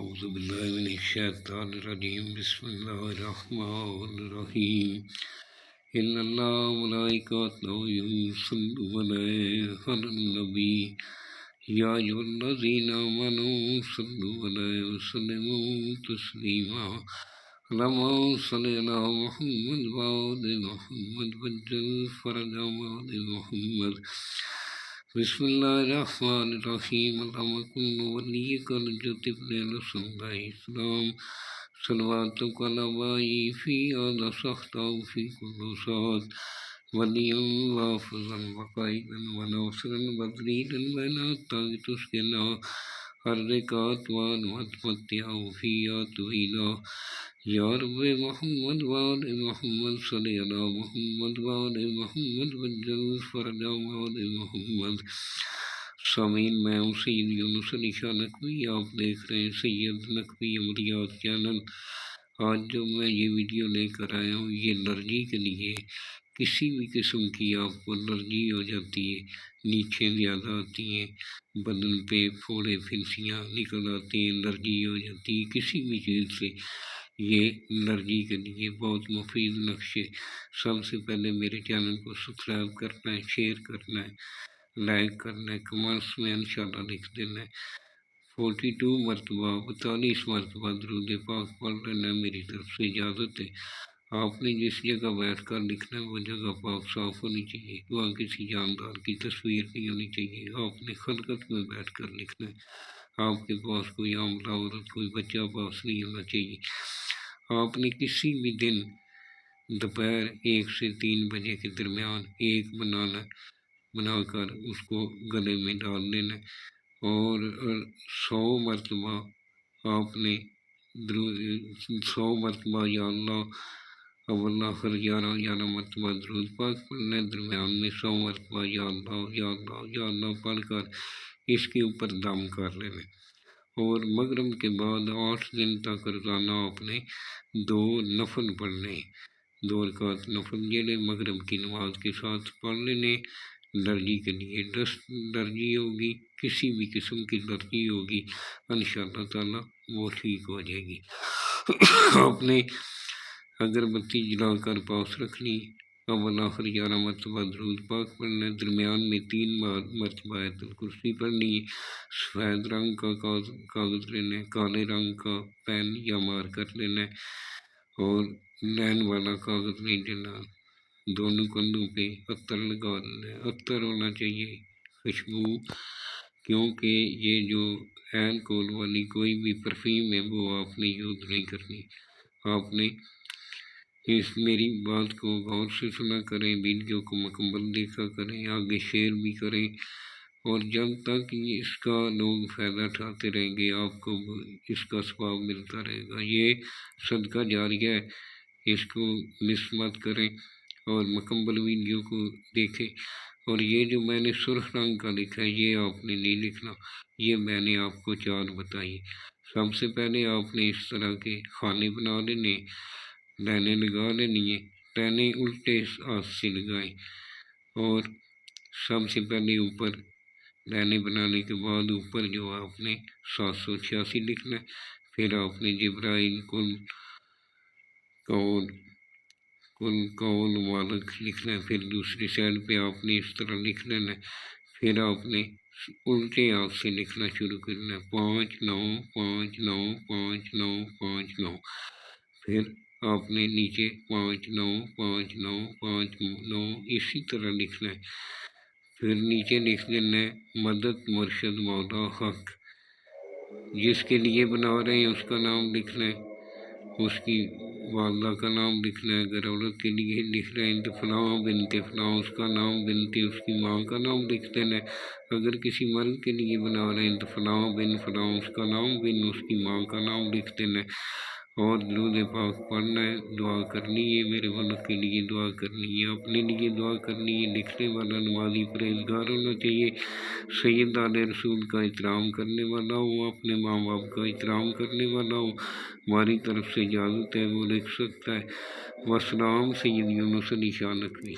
أعوذ بالله من الشيطان الرجيم بسم الله الرحمن الرحيم إن الله وملائكته يصلون على النبي يا أيها الذين آمنوا صلوا عليه وسلموا تسليما اللهم صل على محمد وآل محمد وجل فرج آل محمد بسم الله الرحمن الرحيم اللهم كن وليك الجد بن رسول الله السلام صلواتك على وعي في هذا سخط في كل ساعة ولي الله فضلا وقائدا وناصرا بدريدا بين الطاغ تسكنا الركات وتمتع فيها طويلا يا رب محمد وآل محمد صل على محمد وآل محمد وجل فرج آل محمد سامعین میں ہوں سید یونس علی شاہ نقوی، آپ دیکھ رہے ہیں سید نقوی عملیات چینل۔ آج جو میں یہ ویڈیو لے کر آیا ہوں یہ الرجی کے لیے، کسی بھی قسم کی آپ کو الرجی ہو جاتی ہے، نیچے زیادہ آتی ہیں، بدن پہ پھوڑے پھنسیاں نکل آتی ہیں، الرجی ہو جاتی ہے کسی بھی چیز سے، یہ الرجی کے لیے بہت مفید نقشے۔ سب سے پہلے میرے چینل کو سبسکرائب کرنا ہے، شیئر کرنا ہے، لائک کرنا ہے، کمنٹس میں انشاءاللہ لکھ دینا ہے۔ 42 مرتبہ 42 مرتبہ درود پاک پڑھ لینا ہے، میری طرف سے اجازت ہے۔ آپ نے جس جگہ بیٹھ کر لکھنا ہے وہ جگہ پاک صاف ہونی چاہیے، وہاں کسی جاندار کی تصویر نہیں ہونی چاہیے، آپ نے خلقت میں بیٹھ کر لکھنا ہے، آپ کے پاس کوئی عاملہ عورت کوئی بچہ پاس نہیں ہونا چاہیے۔ آپ نے کسی بھی دن دوپہر 1 سے 3 بجے کے درمیان ایک بنا کر اس کو گلے میں ڈال لینا، اور 100 مرتبہ آپ نے 100 مرتبہ یا اللہ اب اللہ خر 11 مرتبہ درود پاک پڑھنا ہے، درمیان میں 100 مرتبہ یا اللہ یا اللہ یا اللہ پڑھ کر اس کے اوپر دم کر لینا، اور مغرب کے بعد 8 دن تک روزانہ آپ نے 2 نفل پڑھنے، 2 رکعت نفل یہ مغرب کی نماز کے ساتھ پڑھ لینے۔ الرجی کے لیے ڈسٹ الرجی ہوگی، کسی بھی قسم کی الرجی ہوگی، انشاءاللہ تعالی وہ ٹھیک ہو جائے گی۔ آپ نے اگربتی جلا کر پاس رکھنی، اب آخر 11 مرتبہ درود پاک پڑھنا ہے، درمیان میں 3 مرتبہ آیت الکرسی پڑھنی ہے، سفید رنگ کا کاغذ لینا ہے، کالے رنگ کا پین یا مارکر لینا ہے، اور لین والا کاغذ نہیں لینا، دونوں کندھوں پہ عطر لگا لینا ہے، عطر ہونا چاہیے خوشبو، کیونکہ یہ جو الکحل والی کوئی بھی پرفیوم ہے وہ آپ نے یوز نہیں کرنی۔ آپ نے اس میری بات کو غور سے سنا کریں، ویڈیو کو مکمل دیکھا کریں، آگے شیئر بھی کریں، اور جب تک اس کا لوگ فائدہ اٹھاتے رہیں گے آپ کو اس کا ثواب ملتا رہے گا۔ یہ صدقہ جاریہ ہے، اس کو مس مت کریں اور مکمل ویڈیو کو دیکھیں۔ اور یہ جو میں نے سرخ رنگ کا لکھا ہے یہ آپ نے نہیں لکھنا، یہ میں نے آپ کو 4 بتائی۔ سب سے پہلے آپ نے اس طرح کے خانے بنا لینے، لائنیں لگا لینی ہیں، لائنیں الٹے ہاتھ سے لگائیں، اور سب سے پہلے اوپر لائنیں بنانے کے بعد اوپر جو آپ نے 786 لکھنا ہے، پھر آپ نے جبرائیل کل قول مالک لکھنا ہے، پھر دوسری سائڈ پہ آپ نے اس طرح لکھ لینا ہے، پھر آپ نے الٹے ہاتھ سے لکھنا شروع کرنا ہے، 5 9 5 9 5 9 5 9، پھر آپ نے نیچے 5 9 5 9 5 9 اسی طرح لکھنا ہے، پھر نیچے لکھ دینا ہے مدد مرشد مولا حق، جس کے لیے بنا رہے ہیں اس کا نام لکھنا ہے، اس کی والدہ کا نام لکھنا ہے، اگر عورت کے لیے لکھ رہے ہیں تو فلاں بنت فلاں اس کا نام، بنت اس کی ماں کا نام لکھ دینا ہے، اگر کسی مرد کے لیے بنا رہے ہیں تو فلاں بن فلاں اس کا نام، بن اس کی ماں کا نام لکھ دینا ہے، اور درود پاک پڑھنا ہے، دعا کرنی ہے، میرے ملک کے لیے دعا کرنی ہے، اپنے لیے دعا کرنی ہے، لکھنے والا نمازی پرہیزگار ہونا چاہیے، سید آل رسول کا احترام کرنے والا ہوں، اپنے ماں باپ کا احترام کرنے والا ہوں، ہماری طرف سے اجازت ہے وہ لکھ سکتا ہے۔ والسلام، سید یونس علی شاہ نقوی۔